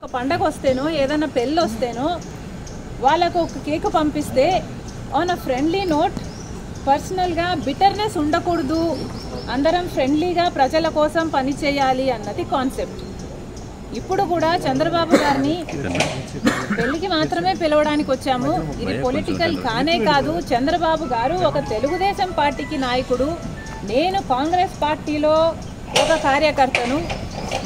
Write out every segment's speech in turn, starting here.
ఒక పండగ వస్తేనో ఏదైనా పెళ్ళి వస్తేనో వాళ్ళకు ఒక కేక్ పంపిస్తే ఆన్ అ ఫ్రెండ్లీ నోట్ పర్సనల్గా బిటర్నెస్ ఉండకూడదు, అందరం ఫ్రెండ్లీగా ప్రజల కోసం పని చేయాలి అన్నది కాన్సెప్ట్. ఇప్పుడు కూడా చంద్రబాబు గారిని పెళ్లికి మాత్రమే పిలవడానికి వచ్చాము. ఇది పొలిటికల్ కానే కాదు. చంద్రబాబు గారు ఒక తెలుగుదేశం పార్టీకి నాయకుడు, నేను కాంగ్రెస్ పార్టీలో ఒక కార్యకర్తను.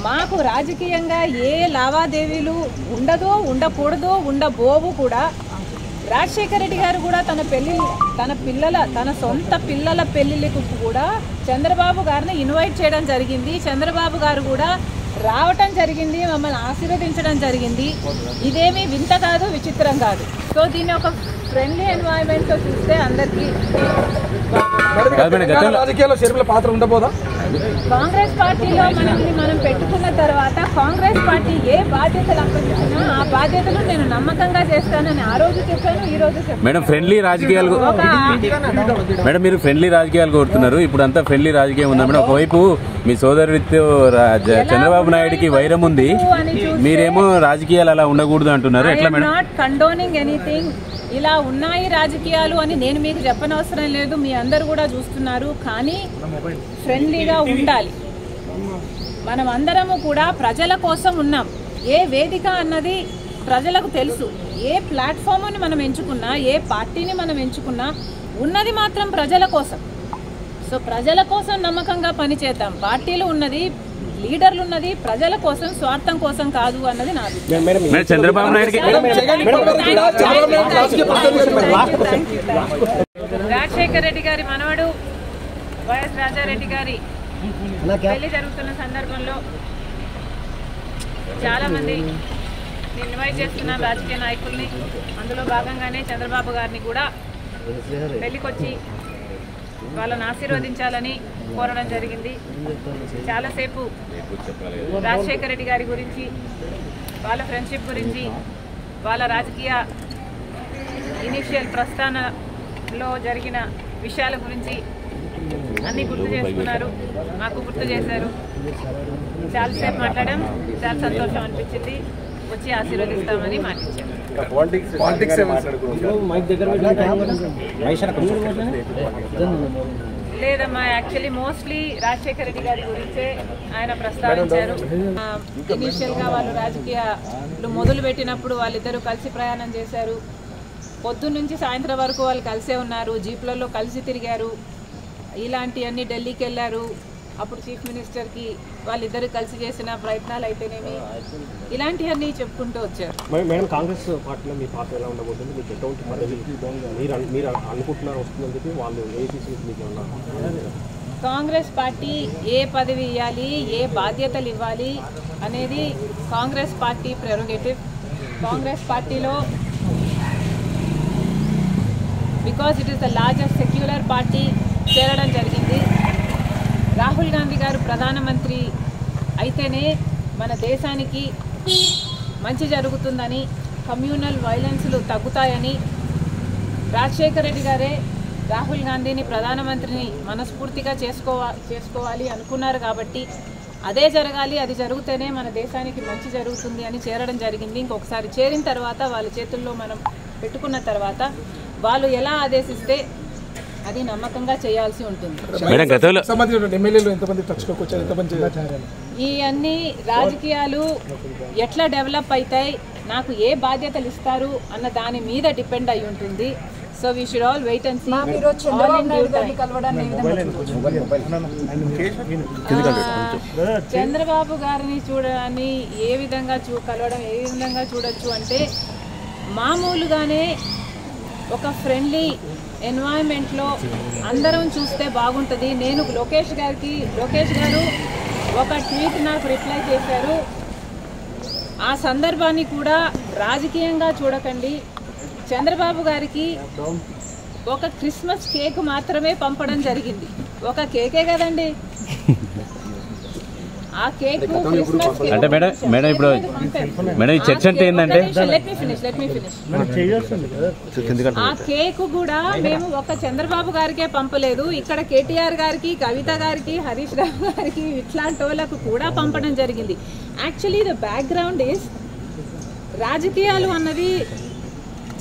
మాకు రాజకీయంగా ఏ లావాదేవీలు ఉండదో, ఉండకూడదో, ఉండబోవు కూడా. రాజశేఖర రెడ్డి గారు కూడా తన సొంత పిల్లల పెళ్లిళ్ళకు కూడా చంద్రబాబు గారిని ఇన్వైట్ చేయడం జరిగింది. చంద్రబాబు గారు కూడా రావటం జరిగింది, మమ్మల్ని ఆశీర్వదించడం జరిగింది. ఇదేమీ వింత కాదు, విచిత్రం కాదు. సో దీన్ని ఒక ఫ్రెండ్లీ ఎన్వైరన్మెంట్ తో చూస్తే అందరికీ కాంగ్రెస్ పార్టీలో మనం పెట్టుకున్న తర్వాత కాంగ్రెస్ పార్టీ ఏ బాధ్యతలు అప్పగించినా ఆ బాధ్యతలు నేను నమ్మకంగా చేస్తానని ఆ రోజు చెప్పాను, ఈ రోజు చెప్పాను. మేడం ఫ్రెండ్లీ రాజకీయాలు మేడం మీరు ఫ్రెండ్లీ రాజకీయాలు కోరుతున్నారు. ఇప్పుడు అంతా ఫ్రెండ్లీ రాజకీయం ఉందా మేడం? ఒకవైపు మీ సోదరుడితో చంద్రబాబు నాయుడుకి వైరం ఉంది, మీరేమో రాజకీయాలు అలా ఉండకూడదు అంటున్నారు. ఎట్లా మేడం? Not condoning anything. ఇలా ఉన్నాయి రాజకీయాలు అని నేను మీకు చెప్పనవసరం లేదు, మీ అందరు కూడా చూస్తున్నారు. కానీ ఫ్రెండ్లీగా ఉండాలి. మనం అందరము కూడా ప్రజల కోసం ఉన్నాం. ఏ వేదిక అన్నది ప్రజలకు తెలుసు. ఏ ప్లాట్ఫామ్ని మనం ఎంచుకున్నా, ఏ పార్టీని మనం ఎంచుకున్నా ఉన్నది మాత్రం ప్రజల కోసం. సో ప్రజల కోసం నమ్మకంగా పనిచేద్దాం. పార్టీలు ఉన్నది, లీడర్లు ఉన్నది ప్రజల కోసం, స్వార్థం కోసం కాదు అన్నది నా అభిప్రాయం. చంద్రబాబు నాయుడు రాజశేఖర రెడ్డి గారి మనవడు వైఎస్ రాజారెడ్డి గారి పెళ్లి జరుగుతున్న సందర్భంలో చాలా మంది ఇన్వైట్ చేస్తున్న రాజకీయ నాయకుల్ని, అందులో భాగంగానే చంద్రబాబు గారిని కూడా పెళ్లికొచ్చి వాళ్ళని ఆశీర్వదించాలని కోరడం జరిగింది. చాలాసేపు రాజశేఖర రెడ్డి గారి గురించి, వాళ్ళ ఫ్రెండ్షిప్ గురించి, వాళ్ళ రాజకీయ ఇనిషియల్ ప్రస్థానంలో జరిగిన విషయాల గురించి అన్నీ గుర్తు చేసుకున్నారు, మాకు గుర్తు చేశారు. చాలాసేపు మాట్లాడాం, చాలా సంతోషం అనిపించింది. వచ్చి ఆశీర్వదిస్తామని మాటిచ్చారు. లేదమ్మా, యాక్చువల్లీ మోస్ట్లీ రాజశేఖర రెడ్డి గారి గురించే ఆయన ప్రస్తావించారు. ఇనీషియల్గా వాళ్ళు రాజకీయాలు మొదలు పెట్టినప్పుడు వాళ్ళిద్దరూ కలిసి ప్రయాణం చేశారు. పొద్దున్న నుంచి సాయంత్రం వరకు వాళ్ళు కలిసే ఉన్నారు, జీప్లలో కలిసి తిరిగారు. ఇలాంటివన్నీ ఢిల్లీకి వెళ్ళారు. అప్పుడు చీఫ్ మినిస్టర్కి వాళ్ళిద్దరు కలిసి చేసిన ప్రయత్నాలు అయితేనేమి, ఇలాంటివన్నీ చెప్పుకుంటూ వచ్చారు. మేడం కాంగ్రెస్ పార్టీలో మీ పాత్ర ఎలా ఉండబోతుంది? మీకు ఎటువంటి పదవి మీరు అనుకుంటున్నారు వస్తుందని చెప్పి వాళ్ళు కాంగ్రెస్ పార్టీ ఏ పదవి ఇవ్వాలి, ఏ బాధ్యతలు ఇవ్వాలి అనేది కాంగ్రెస్ పార్టీ ప్రెరోగేటివ్. కాంగ్రెస్ పార్టీలో because it is the largest secular party చేరడం జరిగింది. రాహుల్ గాంధీ గారు ప్రధానమంత్రి అయితేనే మన దేశానికి మంచి జరుగుతుందని, కమ్యూనల్ వైలెన్స్లు తగ్గుతాయని రాజశేఖర రెడ్డి గారే రాహుల్ గాంధీని ప్రధానమంత్రిని మనస్ఫూర్తిగా చేసుకోవాలి అనుకున్నారు. కాబట్టి అదే జరగాలి, అది జరిగితేనే మన దేశానికి మంచి జరుగుతుంది అని చేరడం జరిగింది. ఇంకొకసారి చేరిన తర్వాత వాళ్ళ చేతుల్లో మనం పెట్టుకున్న తర్వాత వాళ్ళు ఎలా ఆదేశిస్తే అది నమ్మకంగా చేయాల్సి ఉంటుంది. ఈ అన్ని రాజకీయాలు ఎట్లా డెవలప్ అవుతాయి, నాకు ఏ బాధ్యతలు ఇస్తారు అన్న దాని మీద డిపెండ్ అయి ఉంటుంది. So we should all wait and see. Chandrababu గారిని చూడడాన్ని ఏ విధంగా కలవడం ఏ విధంగా చూడొచ్చు అంటే, మామూలుగానే ఒక ఫ్రెండ్లీ ఎన్వైరన్మెంట్లో అందరం చూస్తే బాగుంటుంది. నేను లోకేష్ గారు ఒక ట్వీట్ నాకు రిప్లై చేశారు. ఆ సందర్భాన్ని కూడా రాజకీయంగా చూడకండి. చంద్రబాబు గారికి ఒక క్రిస్మస్ కేక్ మాత్రమే పంపడం జరిగింది. ఒక కేకే కదండి, ఆ కేక్ అంటే మేడం ఇప్పుడు మేడం ఈ చర్చ అంటే ఏంటంటే, ఆ కేక్ కూడా మేము ఒక చంద్రబాబు గారికే పంపలేదు, ఇక్కడ కేటీఆర్ గారికి, కవిత గారికి, హరీష్ రావు గారికి, ఇట్లాంటి వాళ్ళకు కూడా పంపడం జరిగింది. యాక్చువల్లీ ద బ్యాక్గ్రౌండ్ ఈస్ రాజకీయాలు అన్నది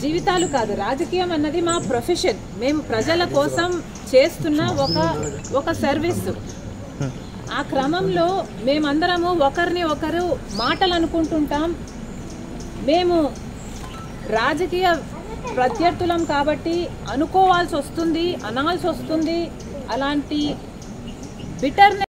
జీవితాలు కాదు, రాజకీయం అన్నది మా ప్రొఫెషన్. మేము ప్రజల కోసం చేస్తున్న ఒక సర్వీస్. ఆ క్రమంలో మేమందరము ఒకరిని ఒకరు మాటలు అనుకుంటుంటాం. మేము రాజకీయ ప్రత్యర్థులం కాబట్టి అనుకోవాల్సి వస్తుంది, అనాల్సి వస్తుంది. అలాంటి బిటర్నెస్